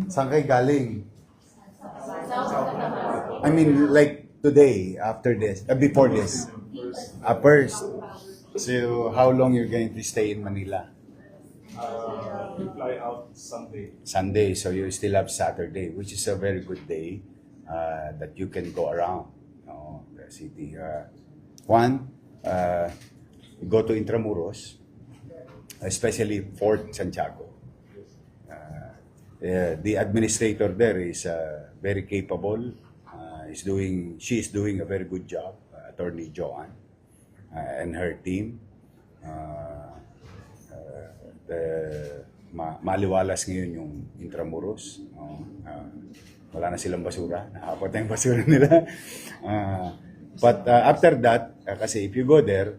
Saan kayo galing? I mean, like today, after this, before this. First. So, how long you're going to stay in Manila? We fly out Sunday. Sunday, so you still have Saturday, which is a very good day that you can go around the city. One, go to Intramuros, especially Fort Santiago. The administrator there is very capable. She is doing a very good job, Attorney Joanne and her team. Maliwalas ngayon yung Intramuros. Wala na silang basura. Nakapat na yung basura nila. But after that, kasi if you go there,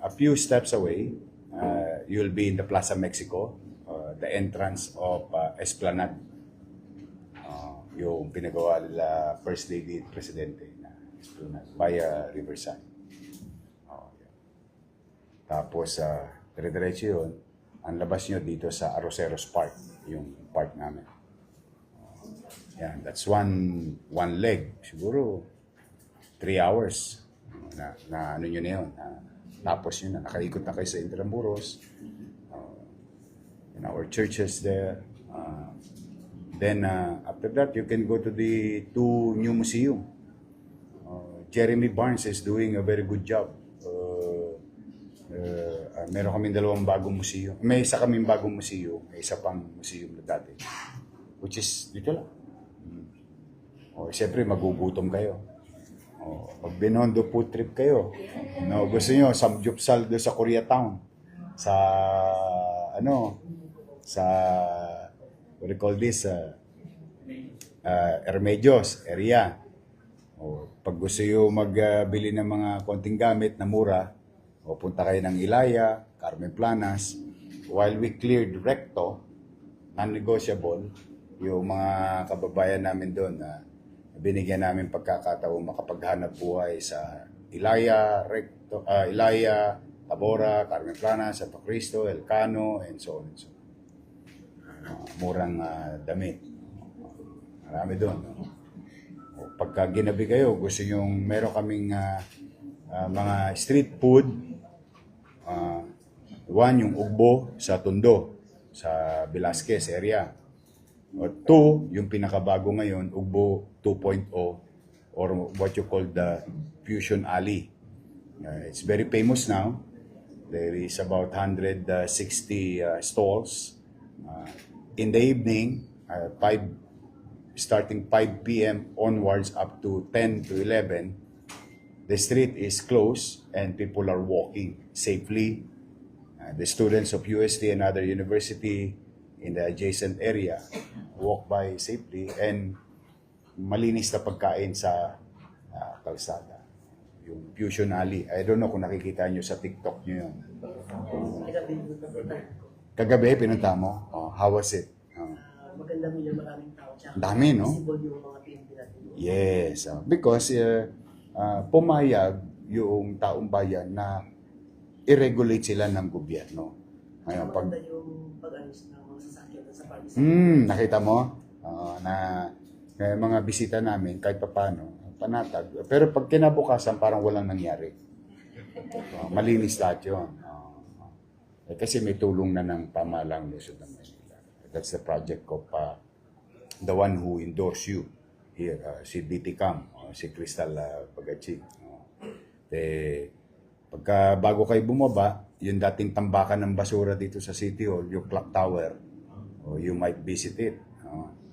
a few steps away, you'll be in the Plaza Mexico, the entrance of Esplanade. Yung pinagawa nila First Lady Presidente na Esplanade via Riverside. Tapos, dire-diretso yun, ang labas nyo dito sa Arroceros Park, yung park namin. Yan, that's one leg. Siguro, 3 hours na ano nyo na yun. Tapos yun na, nakaikot na kayo sa Intramuros. In our churches there. Then, after that, you can go to the 2 new museum. Jeremy Barnes is doing a very good job. Meron kaming 2 bagong museum. May isa kaming bagong museum, may isa pang museum na dati. Which is dito lang. Siyempre, magugutom kayo. Pag Binondo food trip kayo, gusto nyo, samgyupsal doon sa Koreatown. Sa, what do you call this? Remedios area. Pag gusto nyo magbili ng mga konting gamit na mura, punta kayo ng Ilaya, Carmen Planas. While we cleared Recto, non-negotiable, yung mga kababayan namin doon na binigyan namin pagkakataong makapaghanap buhay sa Ilaya, Recto, Ilaya, Tabora, Carmen Planas, Santo Cristo, Elcano, and so on and so on. Murang damit. Marami doon. Pagka ginabi kayo, gusto nyo, meron kaming mga street food. One, yung ugbo sa Tondo, sa Velasquez area. 2, yung pinakabago ngayon, ugbo 2.0 or what you call the Fusion Alley. It's very famous now. There is about 160 stalls. In the evening, starting 5 p.m. onwards up to 10 to 11, the street is closed and people are walking safely. The students of UST and other university in the adjacent area walk by safely and malinis na pagkain sa kalsada. Yung Fusion Alley. I don't know kung nakikita nyo sa TikTok nyo yun. Kagabi, pinunta mo? How was it? Maganda mo yung maraming tao. Dami, no? Visible yung mga PNP natin. Yes. Because pumayag yung taong bayan na i-regulate sila ng gobyerno. Ngayon, Maganda yung pag-alis ng mga sasakyan sa party. Nakita mo? Na mga bisita namin, kahit paano, panatag. Pero pag kinabukasan, parang walang nangyari. Malinis lahat yun. Kasi may tulong na ng pamahalang Luzon ng Manila. That's the project of the one who endorsed you here, si BT Cam, si Crystal Pagachig. Pagka bago kayo bumaba, yung dating tambakan ng basura dito sa City Hall, yung clock tower, you might visit it.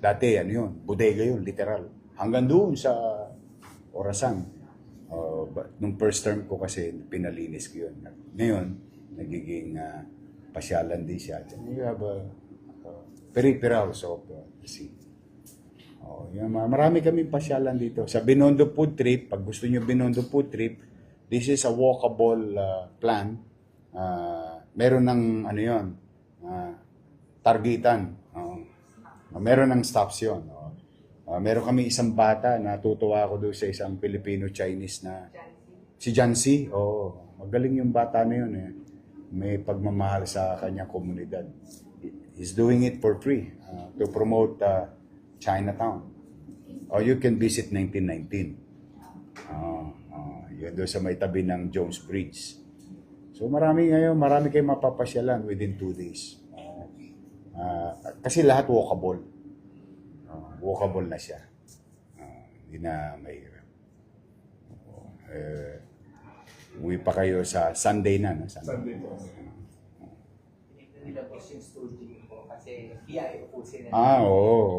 Dati, ano yun, bodega yun, literal. Hanggang doon sa Orasan. Nung first term ko kasi, pinalinis ko yun. Ngayon, nagiging pasyalan din siya. You have peripherals of the city. Marami kaming pasyalan dito. Sa Binondo Food Trip, pag gusto nyo Binondo Food Trip, this is a walkable plan. Meron ng targetan. Meron ng stops yun. Meron kami isang bata, natutuwa ako doon sa isang Filipino-Chinese na si Jancy. Magaling yung bata na yun. May pagmamahal sa kanyang komunidad. He's doing it for free to promote Chinatown. Or you can visit 1919. Yun doon sa may tabi ng Jones Bridge. So marami kayong mapapasyalan within 2 days. Kasi lahat walkable. Walkable na siya. Hindi na mahirap. Uwi pa kayo sa Sunday na. No? Sunday po. Nilabas yung studio po kasi PI po sila. Oo.